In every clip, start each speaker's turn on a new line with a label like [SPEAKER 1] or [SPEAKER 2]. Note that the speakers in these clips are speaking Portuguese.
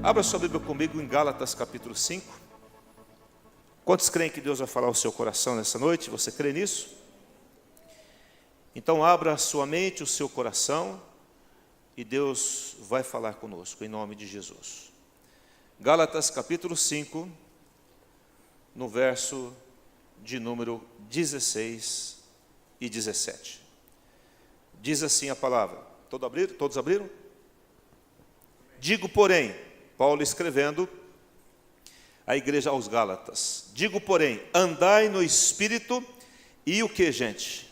[SPEAKER 1] Abra sua Bíblia comigo em Gálatas capítulo 5. Quantos creem que Deus vai falar ao seu coração nessa noite? Você crê nisso? Então abra a sua mente, o seu coração, e Deus vai falar conosco, em nome de Jesus. Gálatas capítulo 5, no verso de número 16 e 17. Diz assim a palavra. Todos abriram? Digo, porém, Paulo escrevendo à igreja aos Gálatas. Digo, porém, andai no Espírito e o que, gente?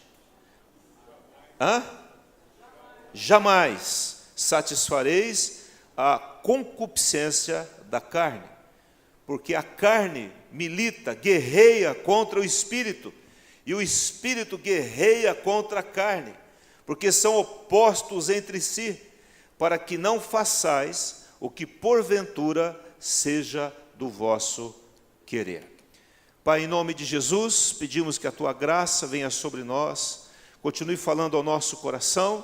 [SPEAKER 1] Jamais satisfareis a concupiscência da carne, porque a carne milita, guerreia contra o Espírito, e o Espírito guerreia contra a carne, porque são opostos entre si, para que não façais o que porventura seja do vosso querer. Pai, em nome de Jesus, pedimos que a Tua graça venha sobre nós, continue falando ao nosso coração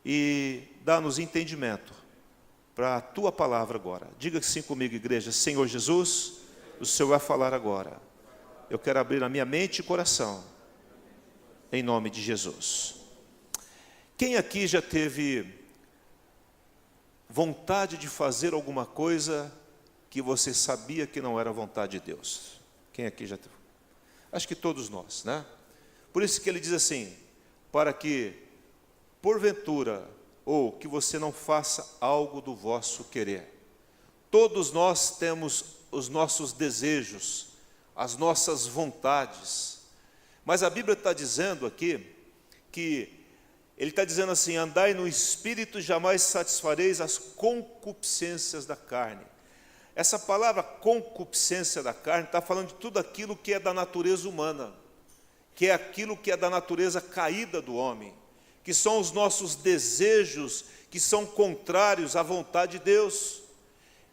[SPEAKER 1] e dá-nos entendimento para a Tua palavra agora. Diga assim comigo, igreja: Senhor Jesus, o Senhor vai falar agora. Eu quero abrir a minha mente e coração, em nome de Jesus. Quem aqui já teve vontade de fazer alguma coisa que você sabia que não era vontade de Deus? Quem aqui já teve? Acho que todos nós, né? Por isso que ele diz assim, para que, porventura, ou que você não faça algo do vosso querer. Todos nós temos os nossos desejos, as nossas vontades, mas a Bíblia está dizendo aqui, que ele está dizendo assim, andai no Espírito e jamais satisfareis as concupiscências da carne. Essa palavra concupiscência da carne está falando de tudo aquilo que é da natureza humana, que é aquilo que é da natureza caída do homem, que são os nossos desejos que são contrários à vontade de Deus.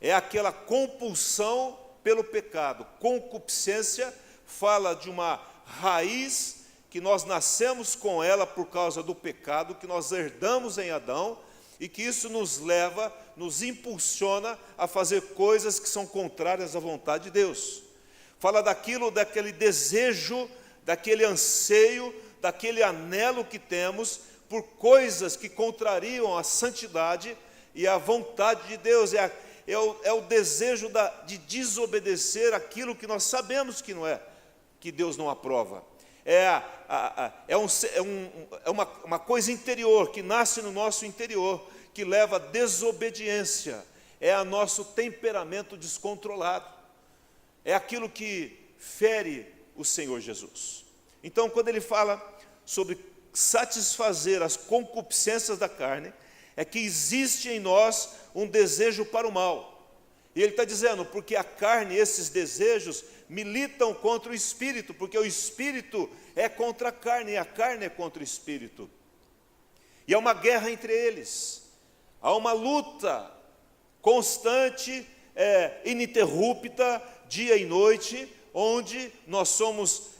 [SPEAKER 1] É aquela compulsão pelo pecado. Concupiscência fala de uma raiz que nós nascemos com ela por causa do pecado, que nós herdamos em Adão, e que isso nos leva, nos impulsiona a fazer coisas que são contrárias à vontade de Deus. Fala daquele desejo, daquele anseio, daquele anelo que temos por coisas que contrariam a santidade e a vontade de Deus. É o desejo de desobedecer aquilo que nós sabemos que não é, que Deus não aprova. É uma coisa interior, que nasce no nosso interior, que leva à desobediência. É o nosso temperamento descontrolado. É aquilo que fere o Senhor Jesus. Então, quando ele fala sobre satisfazer as concupiscências da carne, é que existe em nós um desejo para o mal. E ele está dizendo, porque a carne, esses desejos, militam contra o Espírito, porque o Espírito é contra a carne, e a carne é contra o Espírito. E há uma guerra entre eles, há uma luta constante, ininterrupta, dia e noite, onde nós somos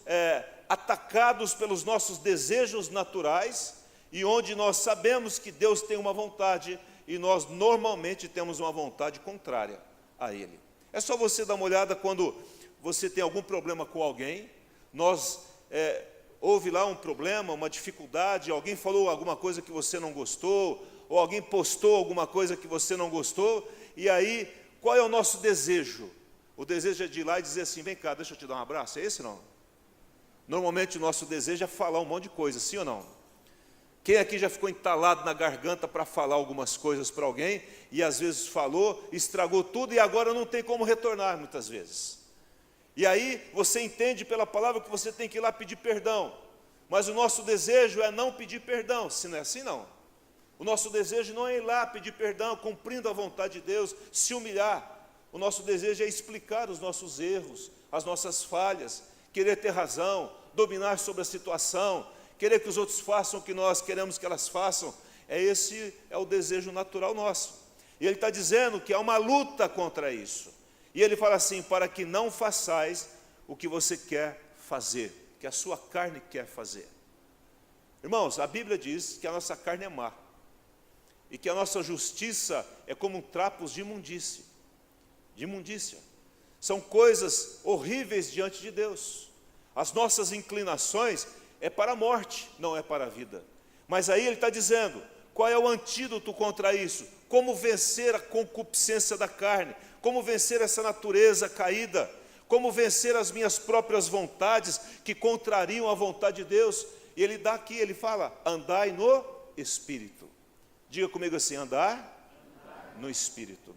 [SPEAKER 1] atacados pelos nossos desejos naturais, e onde nós sabemos que Deus tem uma vontade, e nós normalmente temos uma vontade contrária a Ele. É só você dar uma olhada quando você tem algum problema com alguém, houve lá um problema, uma dificuldade, alguém falou alguma coisa que você não gostou, ou alguém postou alguma coisa que você não gostou, e aí, qual é o nosso desejo? O desejo é de ir lá e dizer assim, vem cá, deixa eu te dar um abraço, é esse não? Normalmente o nosso desejo é falar um monte de coisa, sim ou não? Quem aqui já ficou entalado na garganta para falar algumas coisas para alguém, e às vezes falou, estragou tudo, e agora não tem como retornar muitas vezes. E aí você entende pela palavra que você tem que ir lá pedir perdão, mas o nosso desejo é não pedir perdão, se não é assim não. O nosso desejo não é ir lá pedir perdão, cumprindo a vontade de Deus, se humilhar. O nosso desejo é explicar os nossos erros, as nossas falhas, querer ter razão, dominar sobre a situação, querer que os outros façam o que nós queremos que elas façam. Esse é o desejo natural nosso. E ele está dizendo que há uma luta contra isso. E ele fala assim, para que não façais o que você quer fazer, que a sua carne quer fazer. Irmãos, a Bíblia diz que a nossa carne é má, e que a nossa justiça é como trapos de imundície. de imundícia. São coisas horríveis diante de Deus. As nossas inclinações é para a morte, não é para a vida. Mas aí ele está dizendo, qual é o antídoto contra isso? Como vencer a concupiscência da carne? Como vencer essa natureza caída? Como vencer as minhas próprias vontades que contrariam a vontade de Deus? E ele dá aqui, ele fala, andai no Espírito. Diga comigo assim, andar no Espírito.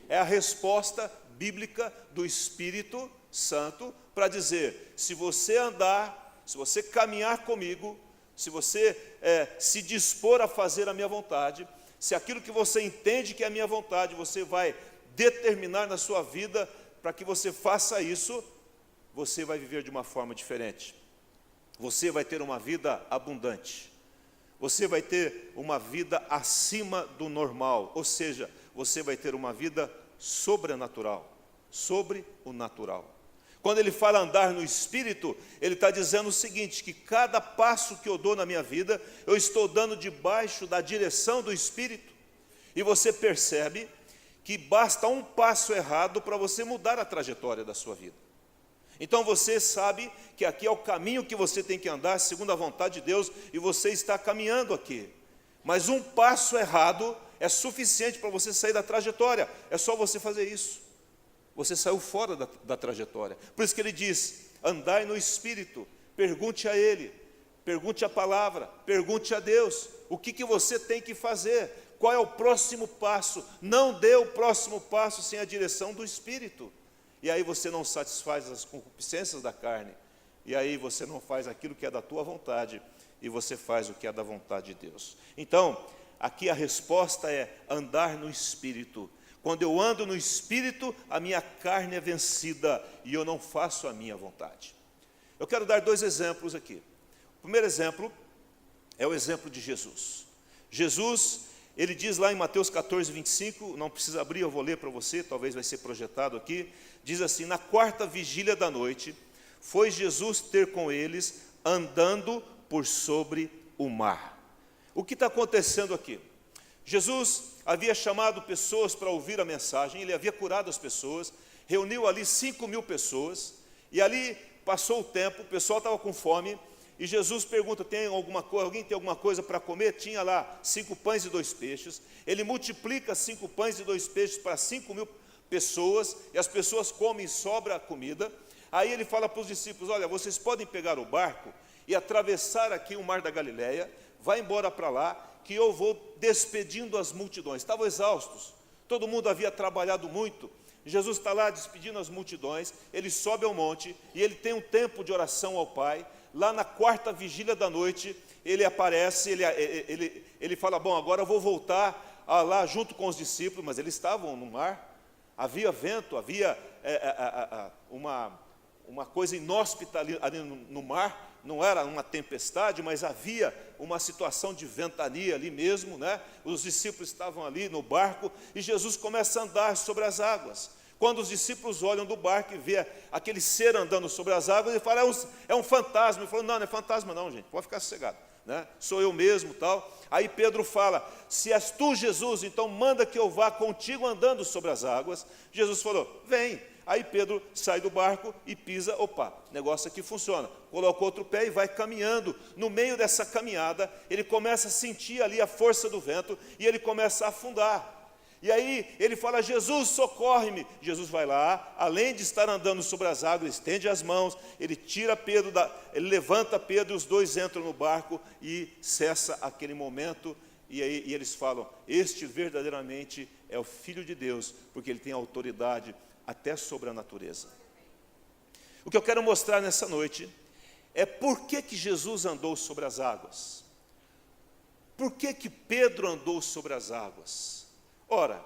[SPEAKER 1] É a resposta bíblica do Espírito Santo para dizer, se você andar, se você caminhar comigo, se você se dispor a fazer a minha vontade, se aquilo que você entende que é a minha vontade, você vai determinar na sua vida para que você faça isso, você vai viver de uma forma diferente. Você vai ter uma vida abundante. Você vai ter uma vida acima do normal, ou seja, você vai ter uma vida sobrenatural, sobre o natural. Quando ele fala andar no Espírito, ele está dizendo o seguinte, que cada passo que eu dou na minha vida, eu estou dando debaixo da direção do Espírito. E você percebe que basta um passo errado para você mudar a trajetória da sua vida. Então você sabe que aqui é o caminho que você tem que andar, segundo a vontade de Deus, e você está caminhando aqui. Mas um passo errado é suficiente para você sair da trajetória, é só você fazer isso. Você saiu fora da trajetória. Por isso que ele diz, andai no Espírito, pergunte a Ele, pergunte a palavra, pergunte a Deus, o que você tem que fazer, qual é o próximo passo, não dê o próximo passo sem a direção do Espírito. E aí você não satisfaz as concupiscências da carne, e aí você não faz aquilo que é da tua vontade, e você faz o que é da vontade de Deus. Então, aqui a resposta é andar no Espírito. Quando eu ando no Espírito, a minha carne é vencida e eu não faço a minha vontade. Eu quero dar 2 exemplos aqui. O primeiro exemplo é o exemplo de Jesus. Jesus, ele diz lá em Mateus 14, 25, não precisa abrir, eu vou ler para você, talvez vai ser projetado aqui. Diz assim, na 4ª vigília da noite, foi Jesus ter com eles, andando por sobre o mar. O que está acontecendo aqui? Jesus havia chamado pessoas para ouvir a mensagem, ele havia curado as pessoas, reuniu ali 5.000 pessoas, e ali passou o tempo, o pessoal estava com fome, e Jesus pergunta, alguém tem alguma coisa para comer? Tinha lá 5 pães e 2 peixes, ele multiplica 5 pães e 2 peixes para 5.000 pessoas, e as pessoas comem e sobra a comida. Aí ele fala para os discípulos, olha, vocês podem pegar o barco e atravessar aqui o mar da Galileia, vai embora para lá, que eu vou despedindo as multidões. Estavam exaustos, todo mundo havia trabalhado muito. Jesus está lá despedindo as multidões, ele sobe ao monte e ele tem um tempo de oração ao Pai. Lá na 4ª vigília da noite, ele aparece, ele fala, bom, agora eu vou voltar lá junto com os discípulos, mas eles estavam no mar, havia vento, havia uma coisa inóspita ali no mar, não era uma tempestade, mas havia uma situação de ventania ali mesmo, né? Os discípulos estavam ali no barco e Jesus começa a andar sobre as águas. Quando os discípulos olham do barco e vê aquele ser andando sobre as águas, ele fala, é um fantasma. Ele falou, não é fantasma não, gente, pode ficar sossegado, né? Sou eu mesmo, tal. Aí Pedro fala, se és tu, Jesus, então manda que eu vá contigo andando sobre as águas. Jesus falou, vem. Aí Pedro sai do barco e pisa, opa, negócio aqui funciona. Coloca outro pé e vai caminhando. No meio dessa caminhada, ele começa a sentir ali a força do vento e ele começa a afundar. E aí ele fala, Jesus, socorre-me. Jesus vai lá, além de estar andando sobre as águas, estende as mãos, ele tira Pedro, ele levanta Pedro e os dois entram no barco e cessa aquele momento. E eles falam, este verdadeiramente é o Filho de Deus, porque ele tem autoridade até sobre a natureza. O que eu quero mostrar nessa noite é por que Jesus andou sobre as águas. Por que Pedro andou sobre as águas? Ora,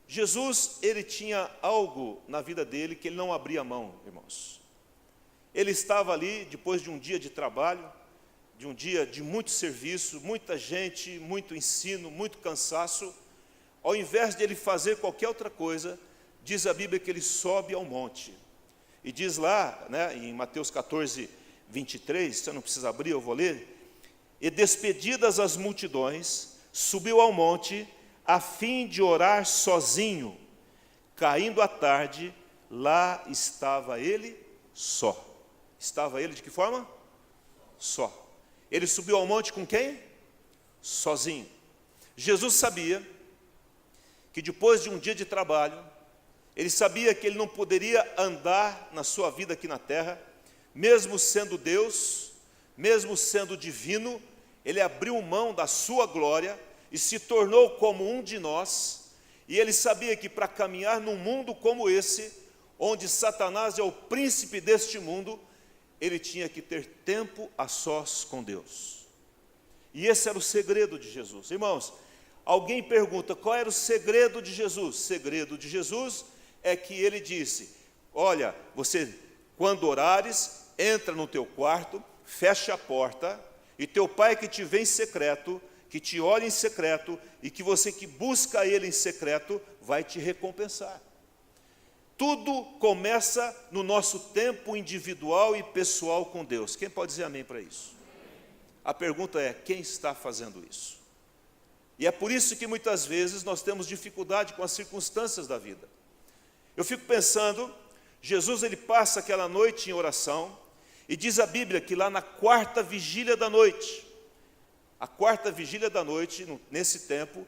[SPEAKER 1] Jesus, ele tinha algo na vida dele que ele não abria mão, irmãos. Ele estava ali, depois de um dia de trabalho, de um dia de muito serviço, muita gente, muito ensino, muito cansaço. Ao invés de ele fazer qualquer outra coisa, diz a Bíblia que ele sobe ao monte. E diz lá, né, em Mateus 14, 23, você não precisa abrir, eu vou ler. E despedidas as multidões, subiu ao monte, a fim de orar sozinho. caindo a tarde, lá estava ele só. Estava ele de que forma? Só. Ele subiu ao monte com quem? Sozinho. Jesus sabia que depois de um dia de trabalho, ele sabia que ele não poderia andar na sua vida aqui na terra, mesmo sendo Deus, mesmo sendo divino, ele abriu mão da sua glória e se tornou como um de nós, e ele sabia que para caminhar num mundo como esse, onde Satanás é o príncipe deste mundo, ele tinha que ter tempo a sós com Deus. E esse era o segredo de Jesus. Irmãos, alguém pergunta, qual era o segredo de Jesus? O segredo de Jesus é que ele disse, olha, você quando orares, entra no teu quarto, fecha a porta, e teu pai que te vê em secreto, que te olha em secreto, e que você que busca ele em secreto, vai te recompensar. Tudo começa no nosso tempo individual e pessoal com Deus. Quem pode dizer amém para isso? A pergunta é, quem está fazendo isso? E é por isso que muitas vezes nós temos dificuldade com as circunstâncias da vida. Eu fico pensando, Jesus ele passa aquela noite em oração, e diz a Bíblia que lá na quarta vigília da noite, a quarta vigília da noite, nesse tempo,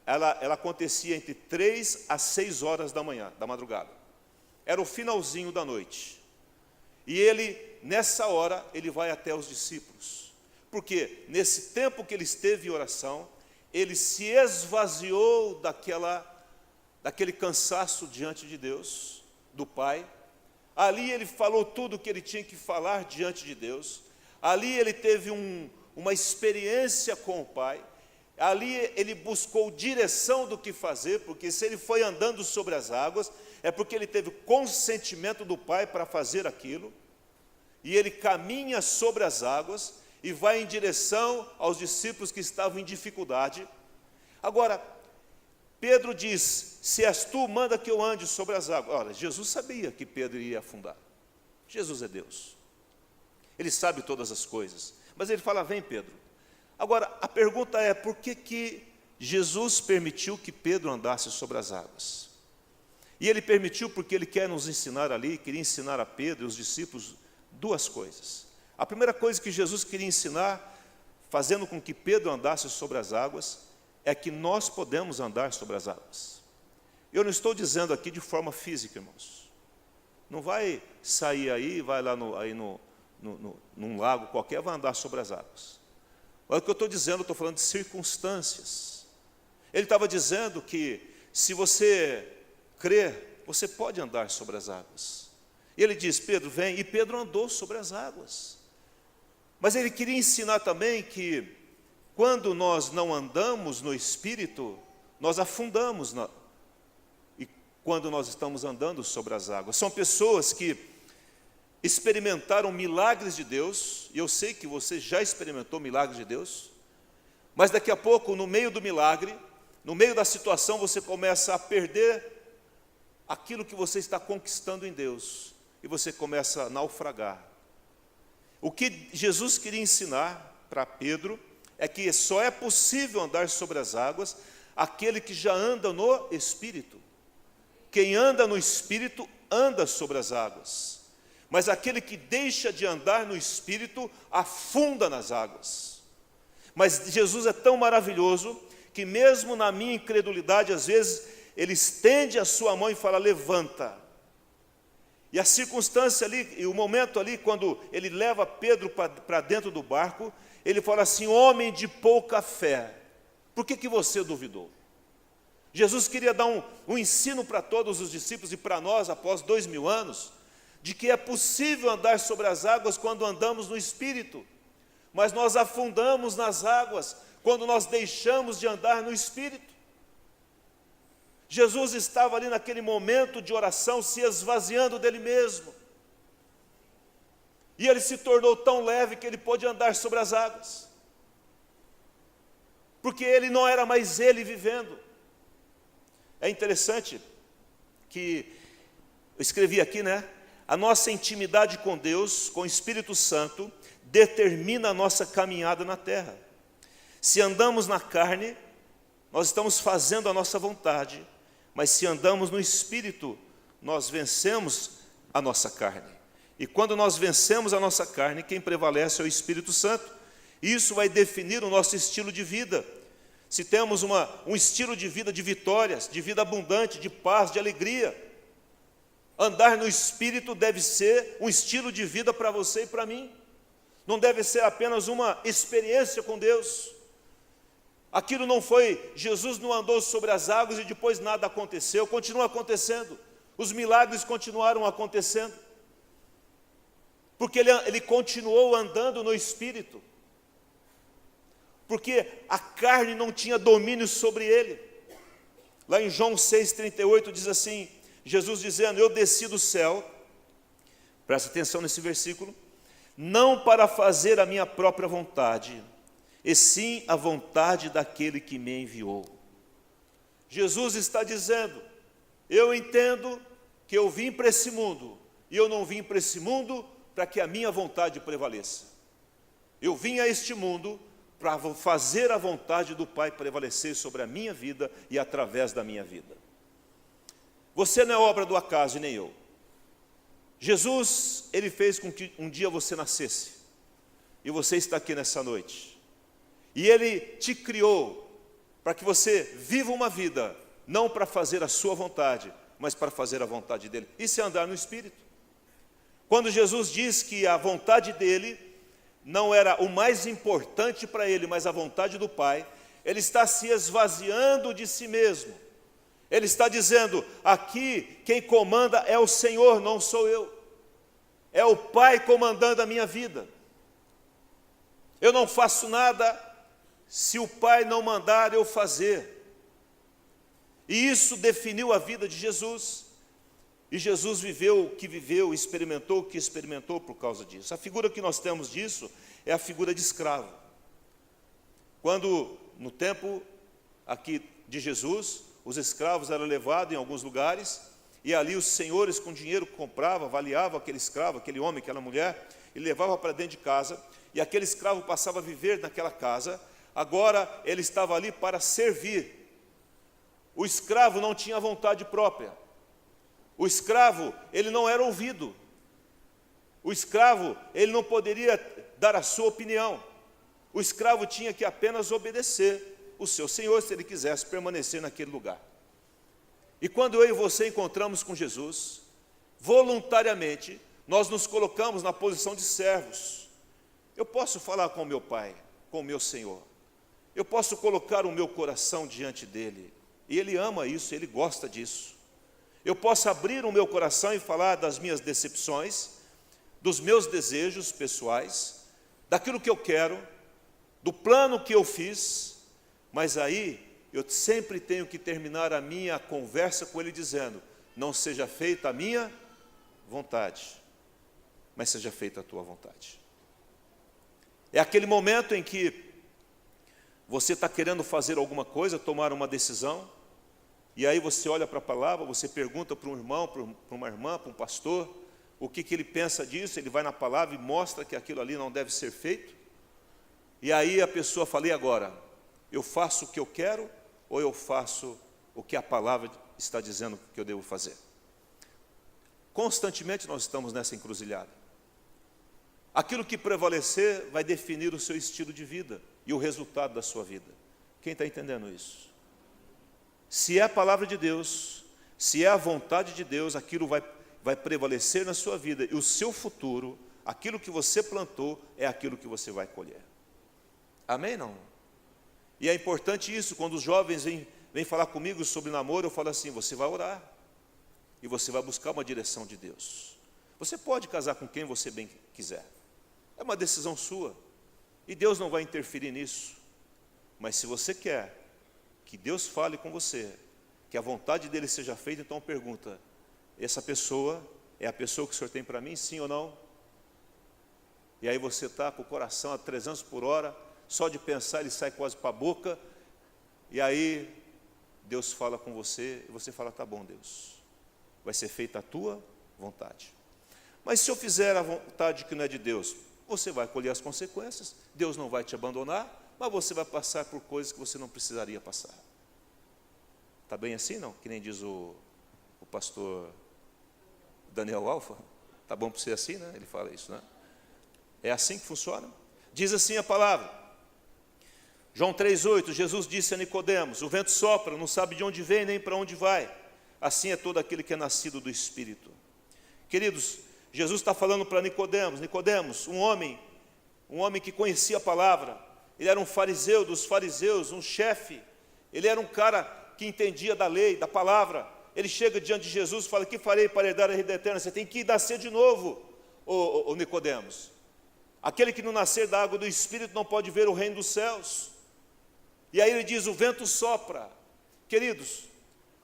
[SPEAKER 1] ela acontecia entre 3 a 6 horas da manhã, da madrugada. Era o finalzinho da noite. E ele, nessa hora, ele vai até os discípulos. Porque nesse tempo que ele esteve em oração, ele se esvaziou daquele cansaço diante de Deus, do Pai. Ali ele falou tudo o que ele tinha que falar diante de Deus. Ali ele teve uma experiência com o Pai. Ali ele buscou direção do que fazer, porque se ele foi andando sobre as águas, é porque ele teve consentimento do Pai para fazer aquilo. E ele caminha sobre as águas e vai em direção aos discípulos que estavam em dificuldade. Agora, Pedro diz, se és tu, manda que eu ande sobre as águas. Olha, Jesus sabia que Pedro iria afundar. Jesus é Deus. Ele sabe todas as coisas. Mas ele fala, vem Pedro. Agora, a pergunta é, por que Jesus permitiu que Pedro andasse sobre as águas? E ele permitiu porque ele quer nos ensinar ali, queria ensinar a Pedro e os discípulos duas coisas. A primeira coisa que Jesus queria ensinar, fazendo com que Pedro andasse sobre as águas, é que nós podemos andar sobre as águas. Eu não estou dizendo aqui de forma física, irmãos. Não vai sair aí, vai lá num lago qualquer, vai andar sobre as águas. Olha o que eu estou dizendo, eu estou falando de circunstâncias. Ele estava dizendo que se você crer, você pode andar sobre as águas. E ele diz, Pedro, vem, e Pedro andou sobre as águas. Mas ele queria ensinar também que quando nós não andamos no Espírito, nós afundamos, e quando nós estamos andando sobre as águas. São pessoas que experimentaram milagres de Deus, e eu sei que você já experimentou milagres de Deus, mas daqui a pouco, no meio do milagre, no meio da situação, você começa a perder aquilo que você está conquistando em Deus, e você começa a naufragar. O que Jesus queria ensinar para Pedro é que só é possível andar sobre as águas aquele que já anda no Espírito. Quem anda no Espírito anda sobre as águas, mas aquele que deixa de andar no Espírito afunda nas águas. Mas Jesus é tão maravilhoso que mesmo na minha incredulidade, às vezes, ele estende a sua mão e fala, levanta. E a circunstância ali, e o momento ali, quando ele leva Pedro para dentro do barco, ele fala assim, homem de pouca fé, por que você duvidou? Jesus queria dar um ensino para todos os discípulos e para nós, após 2000 anos, de que é possível andar sobre as águas quando andamos no Espírito, mas nós afundamos nas águas quando nós deixamos de andar no Espírito. Jesus estava ali naquele momento de oração, se esvaziando dele mesmo. E ele se tornou tão leve que ele pôde andar sobre as águas. Porque ele não era mais ele vivendo. É interessante que, eu escrevi aqui, né? A nossa intimidade com Deus, com o Espírito Santo, determina a nossa caminhada na terra. Se andamos na carne, nós estamos fazendo a nossa vontade, Mas se andamos no Espírito, nós vencemos a nossa carne. E quando nós vencemos a nossa carne, quem prevalece é o Espírito Santo. Isso vai definir o nosso estilo de vida. Se temos um estilo de vida de vitórias, de vida abundante, de paz, de alegria, andar no Espírito deve ser um estilo de vida para você e para mim. Não deve ser apenas uma experiência com Deus. Aquilo não foi, Jesus não andou sobre as águas e depois nada aconteceu, continua acontecendo. Os milagres continuaram acontecendo. Porque ele continuou andando no Espírito. Porque a carne não tinha domínio sobre ele. Lá em João 6,38 diz assim, Jesus dizendo, eu desci do céu, presta atenção nesse versículo, não para fazer a minha própria vontade, e sim a vontade daquele que me enviou. Jesus está dizendo, eu entendo que eu vim para esse mundo, e eu não vim para esse mundo para que a minha vontade prevaleça. Eu vim a este mundo para fazer a vontade do Pai prevalecer sobre a minha vida e através da minha vida. Você não é obra do acaso e nem eu. Jesus, ele fez com que um dia você nascesse, e você está aqui nessa noite. E ele te criou para que você viva uma vida, não para fazer a sua vontade, mas para fazer a vontade dele. Isso é andar no Espírito. Quando Jesus diz que a vontade dele não era o mais importante para ele, mas a vontade do Pai, ele está se esvaziando de si mesmo. Ele está dizendo, aqui quem comanda é o Senhor, não sou eu. É o Pai comandando a minha vida. Eu não faço nada se o Pai não mandar eu fazer. E isso definiu a vida de Jesus. E Jesus viveu o que viveu, experimentou o que experimentou por causa disso. A figura que nós temos disso é a figura de escravo. Quando, no tempo aqui de Jesus, os escravos eram levados em alguns lugares, e ali os senhores com dinheiro compravam, avaliavam aquele escravo, aquele homem, aquela mulher, e levavam para dentro de casa, e aquele escravo passava a viver naquela casa. Agora ele estava ali para servir. O escravo não tinha vontade própria. O escravo, ele não era ouvido. O escravo, ele não poderia dar a sua opinião. O escravo tinha que apenas obedecer o seu senhor, se ele quisesse permanecer naquele lugar. E quando eu e você encontramos com Jesus, voluntariamente, nós nos colocamos na posição de servos. Eu posso falar com o meu Pai, com o meu Senhor. Eu posso colocar o meu coração diante dele. E ele ama isso, ele gosta disso. Eu posso abrir o meu coração e falar das minhas decepções, dos meus desejos pessoais, daquilo que eu quero, do plano que eu fiz, mas aí eu sempre tenho que terminar a minha conversa com ele dizendo, não seja feita a minha vontade, mas seja feita a tua vontade. É aquele momento em que você está querendo fazer alguma coisa, tomar uma decisão, e aí você olha para a palavra, você pergunta para um irmão, para uma irmã, para um pastor, o que ele pensa disso, ele vai na palavra e mostra que aquilo ali não deve ser feito, e aí a pessoa fala, e agora? Eu faço o que eu quero, ou eu faço o que a palavra está dizendo que eu devo fazer? Constantemente nós estamos nessa encruzilhada. Aquilo que prevalecer vai definir o seu estilo de vida e o resultado da sua vida. Quem está entendendo isso? Se é a palavra de Deus, se é a vontade de Deus, aquilo vai prevalecer na sua vida. E o seu futuro, aquilo que você plantou, é aquilo que você vai colher. Amém, não? E é importante isso, quando os jovens vêm falar comigo sobre namoro, eu falo assim, você vai orar. E você vai buscar uma direção de Deus. Você pode casar com quem você bem quiser. É uma decisão sua. E Deus não vai interferir nisso. Mas se você quer que Deus fale com você, que a vontade dele seja feita, então pergunta, essa pessoa é a pessoa que o Senhor tem para mim, sim ou não? E aí você está com o coração a 300 por hora, só de pensar ele sai quase para a boca, e aí Deus fala com você, e você fala, tá bom Deus, vai ser feita a tua vontade. Mas se eu fizer a vontade que não é de Deus, você vai colher as consequências, Deus não vai te abandonar, mas você vai passar por coisas que você não precisaria passar. Está bem assim, não? Que nem diz o pastor Daniel Alfa. Está bom para você assim, né? Ele fala isso, né? É assim que funciona. Diz assim a palavra. João 3,8, Jesus disse a Nicodemos: o vento sopra, não sabe de onde vem nem para onde vai. Assim é todo aquele que é nascido do Espírito. Queridos, Jesus está falando para Nicodemos. Nicodemos, um homem que conhecia a palavra. Ele era um fariseu dos fariseus, um chefe. Ele era um cara que entendia da lei, da palavra. Ele chega diante de Jesus e fala: que farei para herdar a vida eterna? Você tem que nascer de novo, ô Nicodemos. Aquele que não nascer da água do Espírito não pode ver o reino dos céus. E aí ele diz: o vento sopra. Queridos,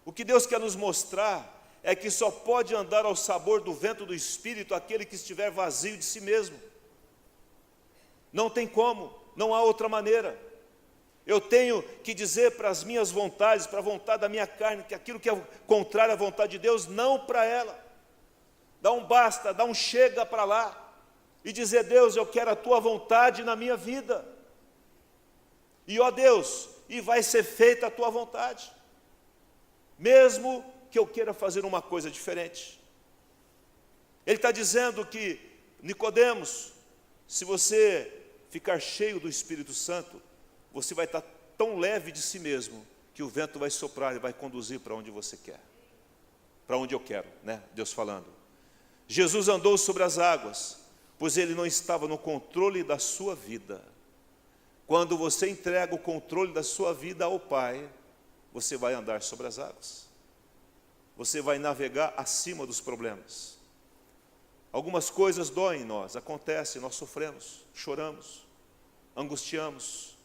[SPEAKER 1] o que Deus quer nos mostrar é que só pode andar ao sabor do vento do Espírito aquele que estiver vazio de si mesmo. Não tem como, não há outra maneira. Eu tenho que dizer para as minhas vontades, para a vontade da minha carne, que aquilo que é contrário à vontade de Deus, não para ela. Dá um basta, dá um chega para lá. E dizer: Deus, eu quero a tua vontade na minha vida. E ó Deus, e vai ser feita a tua vontade. Mesmo que eu queira fazer uma coisa diferente. Ele está dizendo que, Nicodemos, se você ficar cheio do Espírito Santo, você vai estar tão leve de si mesmo, que o vento vai soprar e vai conduzir para onde você quer. Para onde eu quero, né? Deus falando. Jesus andou sobre as águas, pois ele não estava no controle da sua vida. Quando você entrega o controle da sua vida ao Pai, você vai andar sobre as águas. Você vai navegar acima dos problemas. Algumas coisas doem em nós, acontecem, nós sofremos, choramos, angustiamos.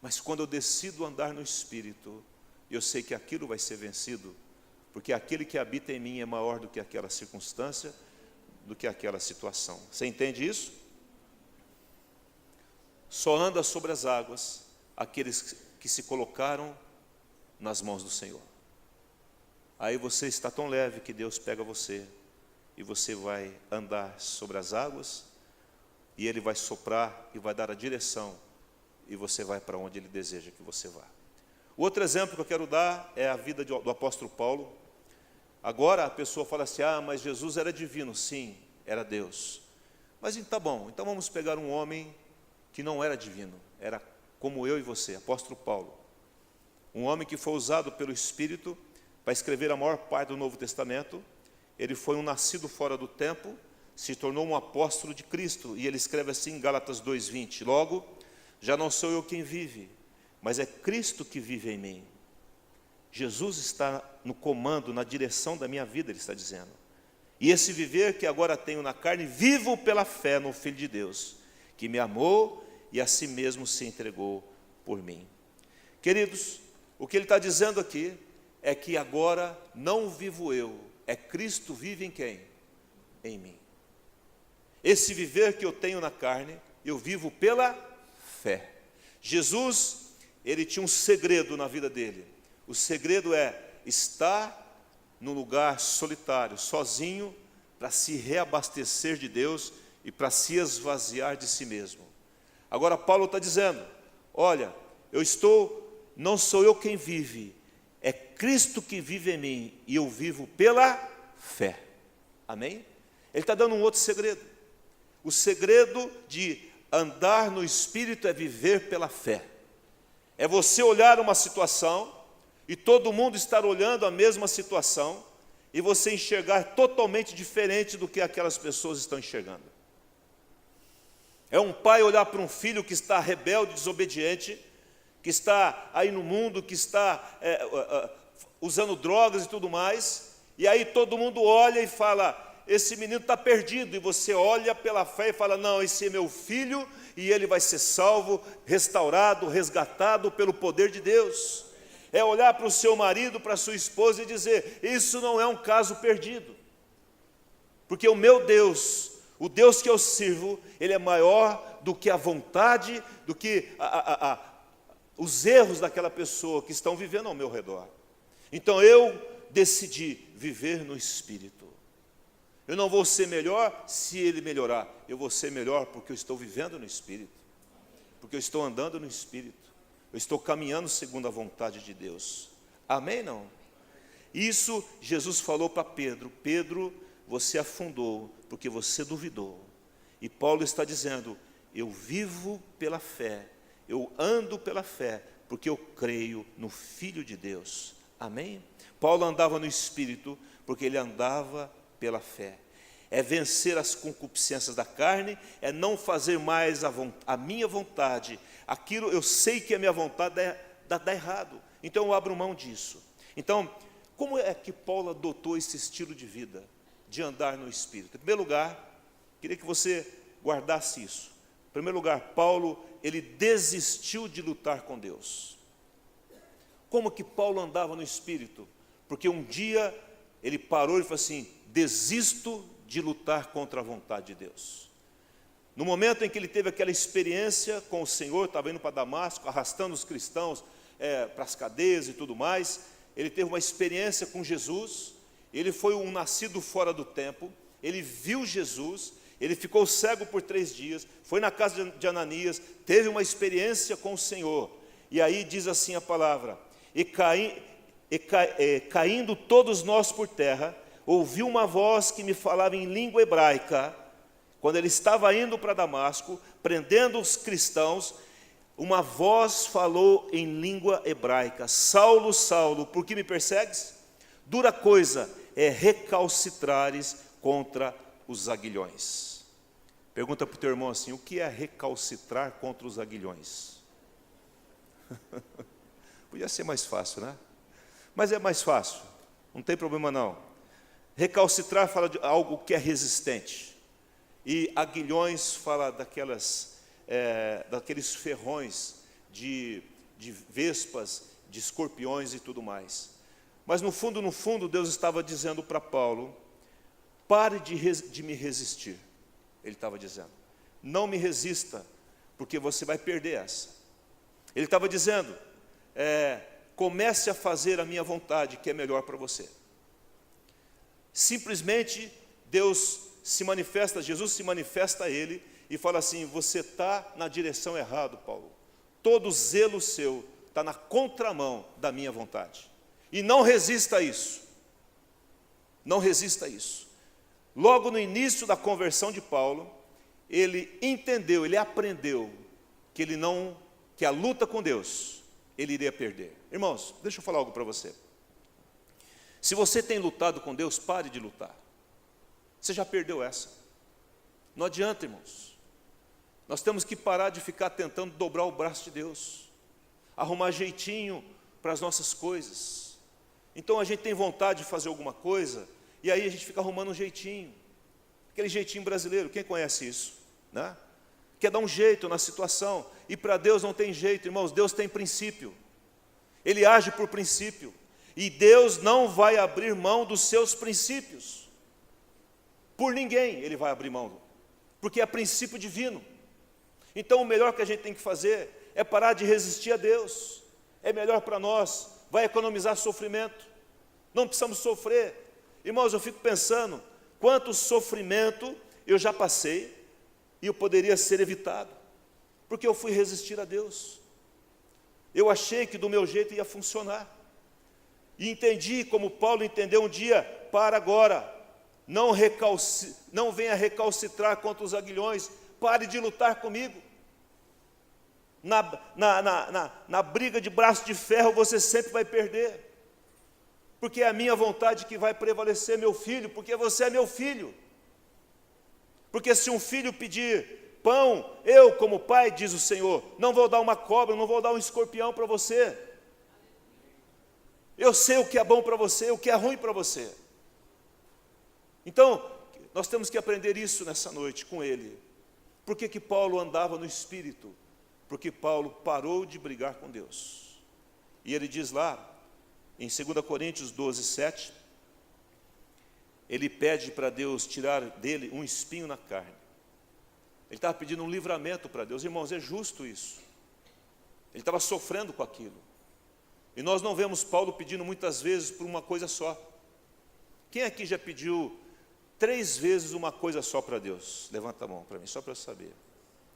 [SPEAKER 1] Mas quando eu decido andar no Espírito, eu sei que aquilo vai ser vencido, porque aquele que habita em mim é maior do que aquela circunstância, do que aquela situação. Você entende isso? Só anda sobre as águas aqueles que se colocaram nas mãos do Senhor. Aí você está tão leve que Deus pega você e você vai andar sobre as águas e Ele vai soprar e vai dar a direção e você vai para onde Ele deseja que você vá. O outro exemplo que eu quero dar é a vida do apóstolo Paulo. Agora a pessoa fala assim: ah, mas Jesus era divino. Sim, era Deus. Mas tá bom, então vamos pegar um homem que não era divino, era como eu e você, apóstolo Paulo. Um homem que foi usado pelo Espírito para escrever a maior parte do Novo Testamento. Ele foi um nascido fora do tempo, se tornou um apóstolo de Cristo. E ele escreve assim em Gálatas 2,20: logo, já não sou eu quem vive, mas é Cristo que vive em mim. Jesus está no comando, na direção da minha vida, ele está dizendo. E esse viver que agora tenho na carne, vivo pela fé no Filho de Deus, que me amou e a si mesmo se entregou por mim. Queridos, o que ele está dizendo aqui é que agora não vivo eu, é Cristo vive em quem? Em mim. Esse viver que eu tenho na carne, eu vivo pela fé. Jesus, ele tinha um segredo na vida dele. O segredo é estar num lugar solitário, sozinho, para se reabastecer de Deus e para se esvaziar de si mesmo. Agora Paulo está dizendo: olha, não sou eu quem vive, é Cristo que vive em mim, e eu vivo pela fé. Amém? Ele está dando um outro segredo. O segredo de andar no Espírito é viver pela fé. É você olhar uma situação, e todo mundo estar olhando a mesma situação, e você enxergar totalmente diferente do que aquelas pessoas estão enxergando. É um pai olhar para um filho que está rebelde, desobediente, que está aí no mundo, que está usando drogas e tudo mais, e aí todo mundo olha e fala: esse menino está perdido, e você olha pela fé e fala: não, esse é meu filho, e ele vai ser salvo, restaurado, resgatado pelo poder de Deus. É olhar para o seu marido, para a sua esposa e dizer: isso não é um caso perdido, porque o meu Deus, o Deus que eu sirvo, Ele é maior do que a vontade, do que os erros daquela pessoa que estão vivendo ao meu redor. Então eu decidi viver no Espírito. Eu não vou ser melhor se Ele melhorar, eu vou ser melhor porque eu estou vivendo no Espírito, porque eu estou andando no Espírito, eu estou caminhando segundo a vontade de Deus. Amém, não? Isso Jesus falou para Pedro: Pedro, você afundou porque você duvidou. E Paulo está dizendo: eu vivo pela fé, eu ando pela fé, porque eu creio no Filho de Deus. Amém? Paulo andava no Espírito porque ele andava pela fé. É vencer as concupiscências da carne, é não fazer mais a minha vontade. Aquilo eu sei que a minha vontade dá errado, então eu abro mão disso. Então, como é que Paulo adotou esse estilo de vida, de andar no Espírito? Em primeiro lugar, queria que você guardasse isso. Em primeiro lugar, Paulo, ele desistiu de lutar com Deus. Como que Paulo andava no Espírito? Porque um dia ele parou e falou assim: desisto de lutar contra a vontade de Deus. No momento em que ele teve aquela experiência com o Senhor, estava indo para Damasco, arrastando os cristãos para as cadeias e tudo mais, ele teve uma experiência com Jesus. Ele foi um nascido fora do tempo, ele viu Jesus, ele ficou cego por 3 dias, foi na casa de Ananias, teve uma experiência com o Senhor. E aí diz assim a palavra: caindo todos nós por terra, ouvi uma voz que me falava em língua hebraica. Quando ele estava indo para Damasco, prendendo os cristãos, uma voz falou em língua hebraica: Saulo, Saulo, por que me persegues? Dura coisa é recalcitrares contra os aguilhões. Pergunta para o teu irmão assim: o que é recalcitrar contra os aguilhões? Podia ser mais fácil, né? Mas é mais fácil, não tem problema não. Recalcitrar fala de algo que é resistente, e aguilhões fala daqueles ferrões de vespas, de escorpiões e tudo mais. Mas no fundo, Deus estava dizendo para Paulo: pare de me resistir. Ele estava dizendo: não me resista, porque você vai perder essa. Ele estava dizendo: comece a fazer a minha vontade, que é melhor para você. Simplesmente Deus se manifesta, Jesus se manifesta a ele e fala assim: você está na direção errada, Paulo. Todo zelo seu está na contramão da minha vontade. E não resista a isso. Não resista a isso. Logo no início da conversão de Paulo, ele entendeu, ele aprendeu que a luta com Deus, ele iria perder. Irmãos, deixa eu falar algo para você. Se você tem lutado com Deus, pare de lutar. Você já perdeu essa. Não adianta, irmãos. Nós temos que parar de ficar tentando dobrar o braço de Deus, arrumar jeitinho para as nossas coisas. Então a gente tem vontade de fazer alguma coisa, e aí a gente fica arrumando um jeitinho. Aquele jeitinho brasileiro, quem conhece isso? Né? Quer dar um jeito na situação, e para Deus não tem jeito, irmãos. Deus tem princípio, Ele age por princípio, e Deus não vai abrir mão dos seus princípios. Por ninguém Ele vai abrir mão, porque é princípio divino. Então o melhor que a gente tem que fazer é parar de resistir a Deus. É melhor para nós, vai economizar sofrimento. Não precisamos sofrer. Irmãos, eu fico pensando quanto sofrimento eu já passei e eu poderia ser evitado, porque eu fui resistir a Deus. Eu achei que do meu jeito ia funcionar, e entendi como Paulo entendeu um dia: para agora, não venha recalcitrar contra os aguilhões, pare de lutar comigo. Na briga de braço de ferro você sempre vai perder, porque é a minha vontade que vai prevalecer, meu filho, porque você é meu filho. Porque se um filho pedir pão, eu como pai, diz o Senhor, não vou dar uma cobra, não vou dar um escorpião para você. Eu sei o que é bom para você, o que é ruim para você. Então, nós temos que aprender isso nessa noite com ele. Por que que Paulo andava no Espírito? Porque Paulo parou de brigar com Deus. E ele diz lá, em 2 Coríntios 12, 7, ele pede para Deus tirar dele um espinho na carne. Ele estava pedindo um livramento para Deus. Irmãos, é justo isso. Ele estava sofrendo com aquilo. E nós não vemos Paulo pedindo muitas vezes por uma coisa só. Quem aqui já pediu 3 vezes uma coisa só para Deus? Levanta a mão para mim, só para eu saber.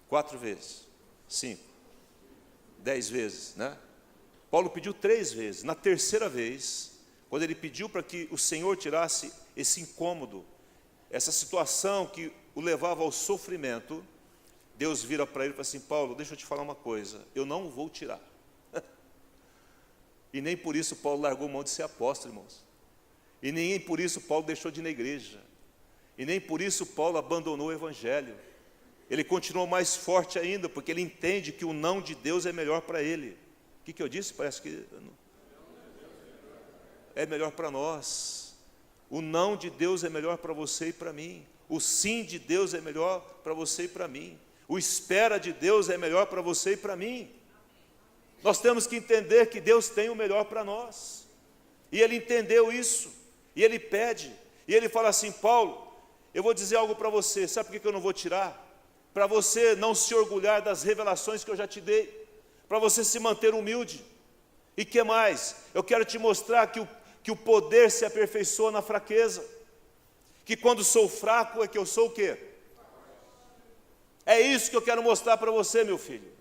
[SPEAKER 1] 4 vezes, 5, 10 vezes, né? Paulo pediu 3 vezes. Na terceira vez, quando ele pediu para que o Senhor tirasse esse incômodo, essa situação que o levava ao sofrimento, Deus vira para ele e fala assim: Paulo, deixa eu te falar uma coisa, eu não vou tirar. E nem por isso Paulo largou mão de ser apóstolo, irmãos. E nem por isso Paulo deixou de ir na igreja. E nem por isso Paulo abandonou o evangelho. Ele continuou mais forte ainda, porque ele entende que o não de Deus é melhor para ele. O que eu disse? Parece que é melhor para nós. O não de Deus é melhor para você e para mim. O sim de Deus é melhor para você e para mim. O espera de Deus é melhor para você e para mim. Nós temos que entender que Deus tem o melhor para nós. E ele entendeu isso. E ele pede. E ele fala assim: Paulo, eu vou dizer algo para você. Sabe por que eu não vou tirar? Para você não se orgulhar das revelações que eu já te dei. Para você se manter humilde. E que mais? Eu quero te mostrar que o poder se aperfeiçoa na fraqueza. Que quando sou fraco é que eu sou o quê? É isso que eu quero mostrar para você, meu filho.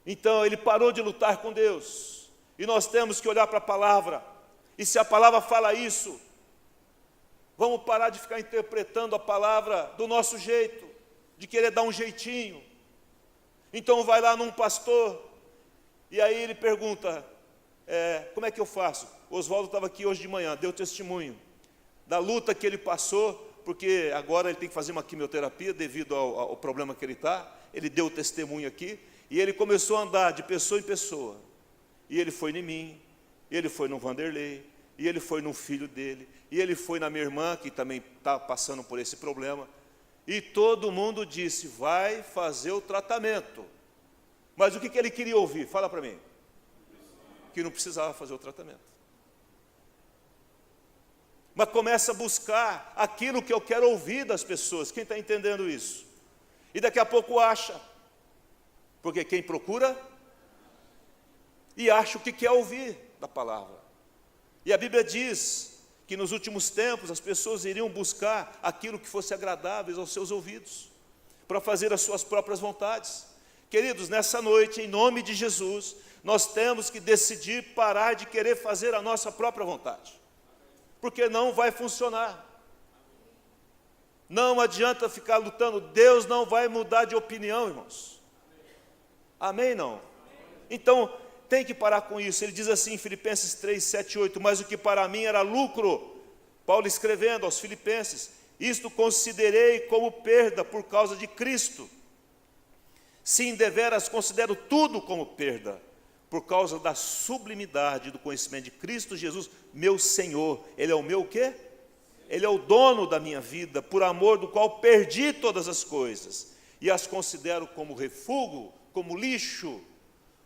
[SPEAKER 1] Então ele parou de lutar com Deus. E nós temos que olhar para a palavra. E se a palavra fala isso, vamos parar de ficar interpretando a palavra do nosso jeito, de querer dar um jeitinho. Então vai lá num pastor, e aí ele pergunta, como é que eu faço? O Oswaldo estava aqui hoje de manhã, deu testemunho da luta que ele passou, porque agora ele tem que fazer uma quimioterapia devido ao problema que ele está. Ele deu testemunho aqui, e ele começou a andar de pessoa em pessoa. E ele foi em mim, e ele foi no Vanderlei, e ele foi no filho dele, e ele foi na minha irmã, que também está passando por esse problema. E todo mundo disse: vai fazer o tratamento. Mas o que ele queria ouvir? Fala para mim. Que não precisava fazer o tratamento. Mas começa a buscar aquilo que eu quero ouvir das pessoas. Quem está entendendo isso? E daqui a pouco acha. Porque quem procura e acha o que quer ouvir da palavra. E a Bíblia diz que nos últimos tempos as pessoas iriam buscar aquilo que fosse agradável aos seus ouvidos, para fazer as suas próprias vontades. Queridos, nessa noite, em nome de Jesus, nós temos que decidir parar de querer fazer a nossa própria vontade, porque não vai funcionar. Não adianta ficar lutando. Deus não vai mudar de opinião, irmãos. Amém, não? Então, tem que parar com isso. Ele diz assim em Filipenses 3, 7 e 8, mas o que para mim era lucro, Paulo escrevendo aos Filipenses, isto considerei como perda por causa de Cristo. Sim, deveras considero tudo como perda, por causa da sublimidade do conhecimento de Cristo Jesus, meu Senhor. Ele é o meu o quê? Ele é o dono da minha vida, por amor do qual perdi todas as coisas, e as considero como refúgio, como lixo.